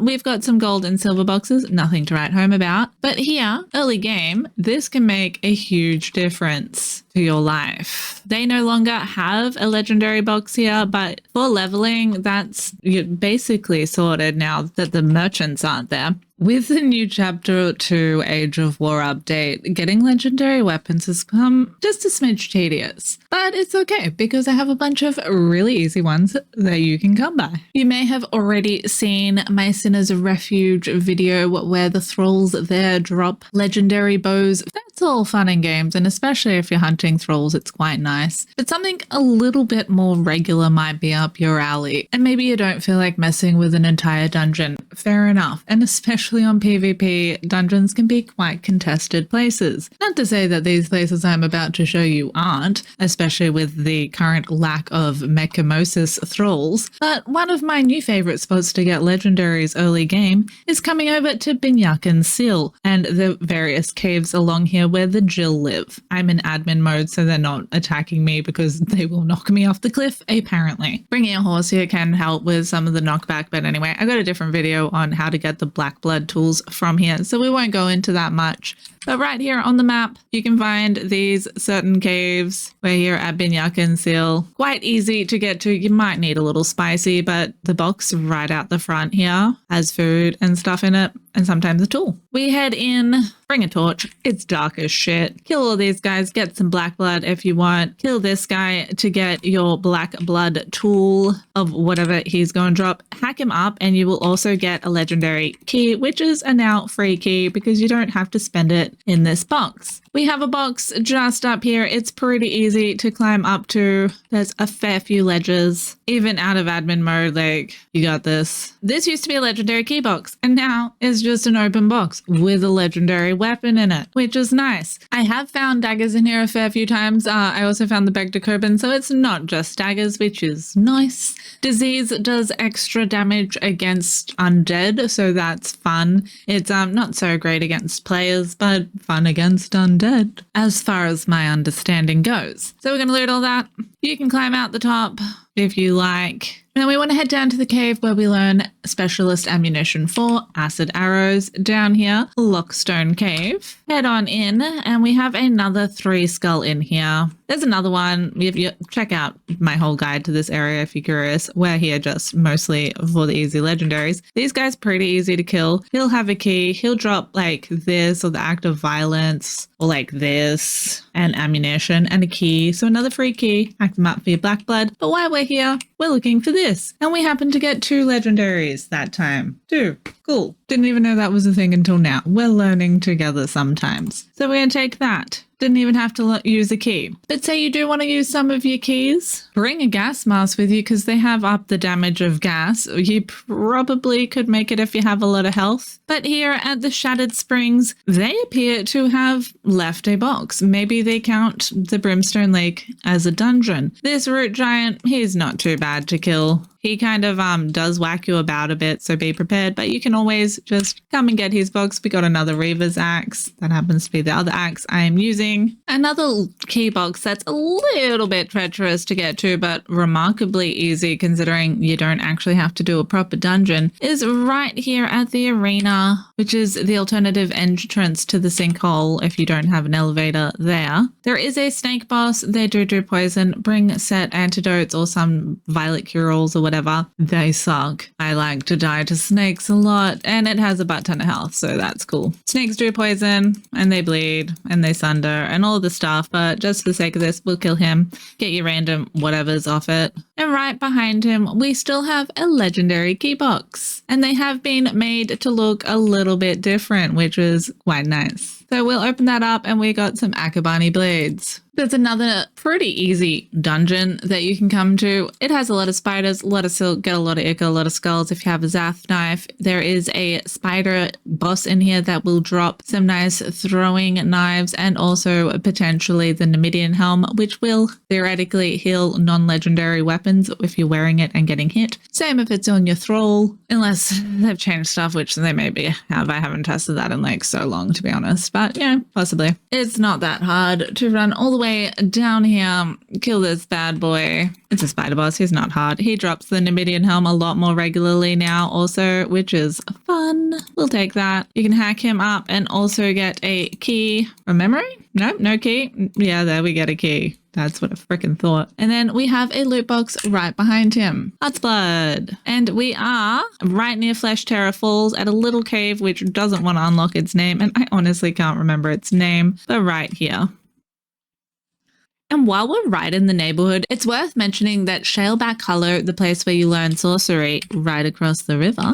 we've got some gold and silver boxes, nothing to write home about. But here, early game, this can make a huge difference to your life. They no longer have a legendary box here, but for leveling, that's basically sorted now that the merchants aren't there. With the new Chapter 2 Age of War update, getting legendary weapons has become just a smidge tedious. But it's okay, because I have a bunch of really easy ones that you can come by. You may have already seen my Sinner's Refuge video where the Thralls there drop legendary bows. That's all fun and games, and especially if you're hunting Thralls, it's quite nice. But something a little bit more regular might be up your alley, and maybe you don't feel like messing with an entire dungeon. Fair enough, and especially on PvP, dungeons can be quite contested places. Not to say that these places I'm about to show you aren't, especially with the current lack of Mechamosis Thralls, but one of my new favourite spots to get legendaries early game is coming over to Binyaken Seal and the various caves along here where the Jill live. I'm in admin mode, so they're not attacking me because they will knock me off the cliff, apparently. Bringing a horse here can help with some of the knockback, but anyway, I got a different video on how to get the black blood tools from here, so we won't go into that much. But right here on the map, you can find these certain caves. We're here at Binyaken Seal. Quite easy to get to. You might need a little spicy, but the box right out the front here has food and stuff in it, and sometimes a tool. We head in, bring a torch. It's dark as shit. Kill all these guys, get some black blood if you want. Kill this guy to get your black blood tool of whatever he's going to drop. Hack him up, and you will also get a legendary key, which is a now free key because you don't have to spend it in this box. We have a box just up here. It's pretty easy to climb up to. There's a fair few ledges. Even out of admin mode, like, you got this. This used to be a legendary key box, and now it's just an open box with a legendary weapon in it, which is nice. I have found daggers in here a fair few times. I also found the Begdekobin, so it's not just daggers, which is nice. Disease does extra damage against undead, so that's fun. It's not so great against players, but fun against undead, as far as my understanding goes. So we're going to loot all that. You can climb out the top if you like. Now we want to head down to the cave where we learn specialist ammunition for acid arrows. Down here, Lockstone cave. Head on in, and we have another 3 skull in here. There's another one. You check out my whole guide to this area if you're curious. We're here just mostly for the easy legendaries. These guys pretty easy to kill. He'll have a key. He'll drop like this, or the act of violence, or like this, and ammunition and a key. So another free key. Hack them up for your black blood. But while we're here, we're looking for this. And we happen to get 2 legendaries that time. 2. Cool. Didn't even know that was a thing until now. We're learning together sometimes. So we're going to take that. Didn't even have to use a key. But say you do want to use some of your keys, bring a gas mask with you because they have up the damage of gas. You probably could make it if you have a lot of health. But here at the Shattered Springs, they appear to have left a box. Maybe they count the Brimstone Lake as a dungeon. This root giant, he's not too bad to kill. He kind of does whack you about a bit, so be prepared, but you can always just come and get his box. We got another Reaver's axe. That happens to be the other axe I am using. Another key box that's a little bit treacherous to get to, but remarkably easy considering you don't actually have to do a proper dungeon, is right here at the arena, which is the alternative entrance to the sinkhole if you don't have an elevator there. There is a snake boss. They do poison. Bring set antidotes or some violet cure-alls or whatever. They suck. I like to die to snakes a lot, and it has a butt ton of health, so that's cool. Snakes do poison, and they bleed, and they sunder, and all the stuff, but just for the sake of this, we'll kill him, get your random whatever's off it. And right behind him, we still have a legendary key box, and they have been made to look a little bit different, which is quite nice. So we'll open that up, and we got some Akabani blades. There's another pretty easy dungeon that you can come to. It has a lot of spiders, a lot of silk, get a lot of ichor, a lot of skulls if you have a Zath knife. There is a spider boss in here that will drop some nice throwing knives, and also potentially the Numidian helm, which will theoretically heal non-legendary weapons weapons if you're wearing it and getting hit. Same if it's on your Thrall, unless they've changed stuff, which they maybe have. I haven't tested that in like so long, to be honest, but yeah, possibly. It's not that hard to run all the way down here, kill this bad boy. It's a spider boss. He's not hard. He drops the Numidian helm a lot more regularly now also, which is fun. We'll take that. You can hack him up and also get a key from memory. Nope, no key. Yeah, there we get a key. That's what I freaking thought. And then we have a loot box right behind him. Heart's Blood. And we are right near Flesh Terror Falls at a little cave which doesn't want to unlock its name. And I honestly can't remember its name, but right here. And while we're right in the neighborhood, it's worth mentioning that Shaleback Hollow, the place where you learn sorcery right across the river,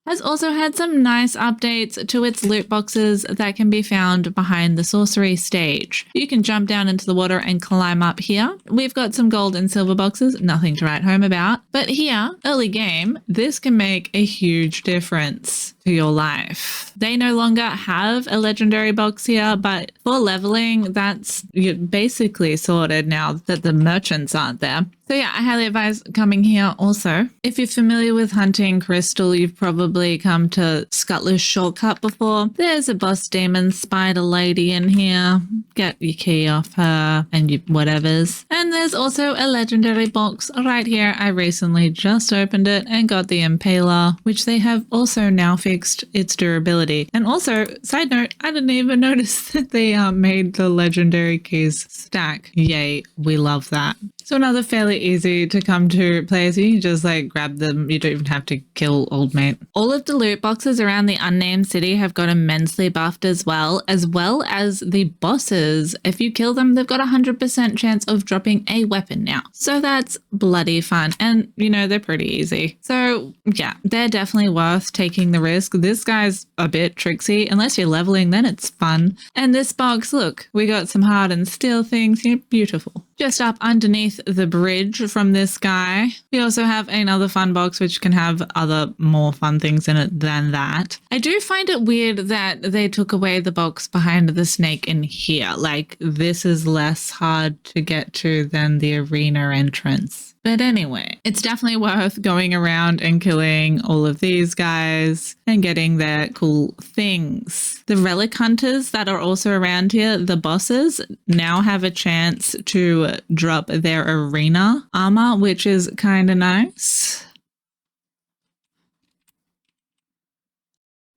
has also had some nice updates to its loot boxes that can be found behind the sorcery stage. You can jump down into the water and climb up here. We've got some gold and silver boxes, nothing to write home about. But here, early game, this can make a huge difference to your life. They no longer have a legendary box here, but for leveling, that's basically sorted now that the merchants aren't there. So yeah, I highly advise coming here also. If you're familiar with hunting crystal, you've probably come to Scutler's Shortcut before. There's a boss demon spider lady in here. Get your key off her and your whatevers. And there's also a legendary box right here. I recently just opened it and got the Impaler, which they have also now fixed its durability. And also, side note, I didn't even notice that they made the legendary keys stack. Yay, we love that. So another fairly easy to come to place. You can just like grab them. You don't even have to kill old mate. All of the loot boxes around the unnamed city have got immensely buffed as well as the bosses. If you kill them, they've got 100% chance of dropping a weapon now. So that's bloody fun. And you know, they're pretty easy. So yeah, they're definitely worth taking the risk. This guy's a bit tricksy. Unless you're leveling, then it's fun. And this box, look, we got some hard and steel things. You know, beautiful. Just up underneath the bridge from this guy, we also have another fun box which can have other more fun things in it than that. I do find it weird that they took away the box behind the snake in here. Like, this is less hard to get to than the arena entrance. But anyway, it's definitely worth going around and killing all of these guys and getting their cool things. The relic hunters that are also around here, the bosses, now have a chance to drop their arena armor, which is kind of nice.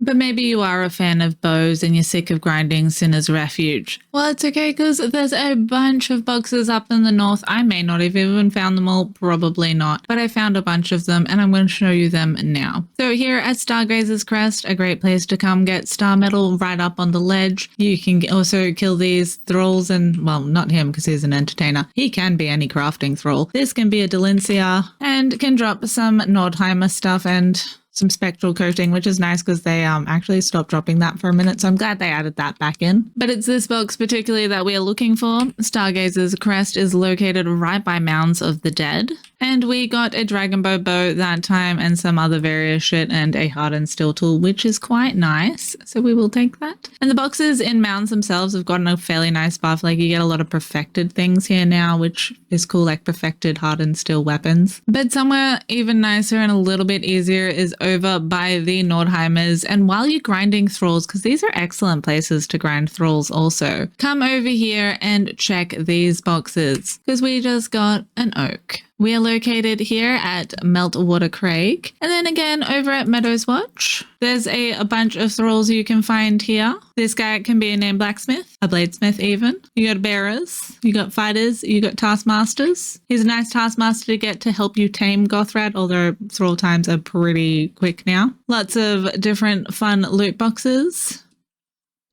But maybe you are a fan of bows and you're sick of grinding Sinner's Refuge. Well, it's okay because there's a bunch of boxes up in the north. I may not have even found them all, probably not, but I found a bunch of them and I'm going to show you them now. So here at Stargazer's Crest, a great place to come get star metal right up on the ledge. You can also kill these thralls and, well, not him because he's an entertainer. He can be any crafting thrall. This can be a Delincia and can drop some Nordheimer stuff and some spectral coating, which is nice because they actually stopped dropping that for a minute, so I'm glad they added that back in. But it's this box particularly that we are looking for. Stargazer's Crest is located right by Mounds of the Dead, and we got a Dragon bow that time and some other various shit and a hardened steel tool, which is quite nice, so we will take that. And the boxes in Mounds themselves have gotten a fairly nice buff. Like, you get a lot of perfected things here now, which is cool, like perfected hardened steel weapons. But somewhere even nicer and a little bit easier is over by the Nordheimers. And while you're grinding thralls, because these are excellent places to grind thralls also, come over here and check these boxes because we just got an oak. We are located here at Meltwater Craig. And then again over at Meadows Watch, there's a bunch of thralls you can find here. This guy can be a named blacksmith, a bladesmith even. You got bearers, you got fighters, you got taskmasters. He's a nice taskmaster to get to help you tame Gothrat, although thrall times are pretty quick now. Lots of different fun loot boxes.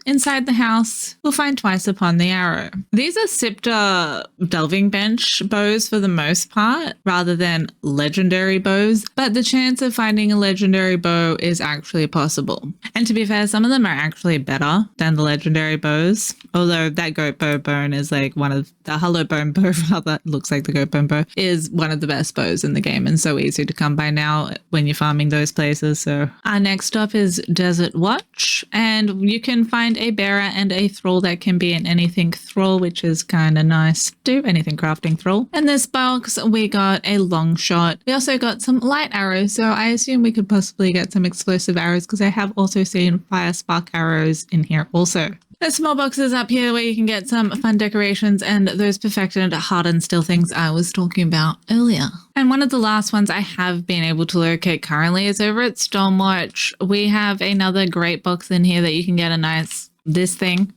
Inside the house, we'll find Twice Upon the Arrow. These are Scepter delving bench bows for the most part, rather than legendary bows, but the chance of finding a legendary bow is actually possible. And to be fair, some of them are actually better than the legendary bows, although that goat bow bone is like one of the hollow bone bow, rather, looks like the goat bone bow, is one of the best bows in the game and so easy to come by now when you're farming those places. So our next stop is Desert Watch, and you can find and a bearer and a thrall that can be an anything thrall, which is kind of nice too, anything crafting thrall. In this box, we got a long shot. We also got some light arrows, so I assume we could possibly get some explosive arrows because I have also seen fire spark arrows in here also. There's small boxes up here where you can get some fun decorations and those perfected hardened steel things I was talking about earlier. And one of the last ones I have been able to locate currently is over at Stormwatch. We have another great box in here that you can get a nice this thing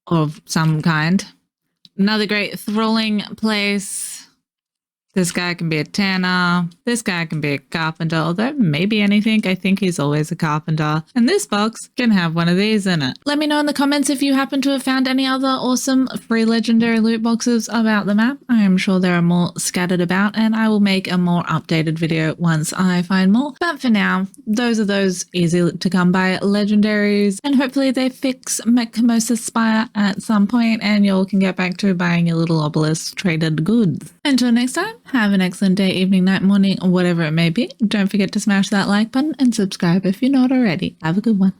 of some kind. Another great thralling place. This guy can be a tanner. This guy can be a carpenter, although maybe anything. I think he's always a carpenter. And this box can have one of these in it. Let me know in the comments if you happen to have found any other awesome free legendary loot boxes about the map. I am sure there are more scattered about, and I will make a more updated video once I find more. But for now, those are those easy to come by legendaries, and hopefully they fix Mechmosis Spire at some point and you all can get back to buying your little obelisk traded goods. Until next time, have an excellent day, evening, night, morning, or whatever it may be. Don't forget to smash that like button and subscribe if you're not already. Have a good one.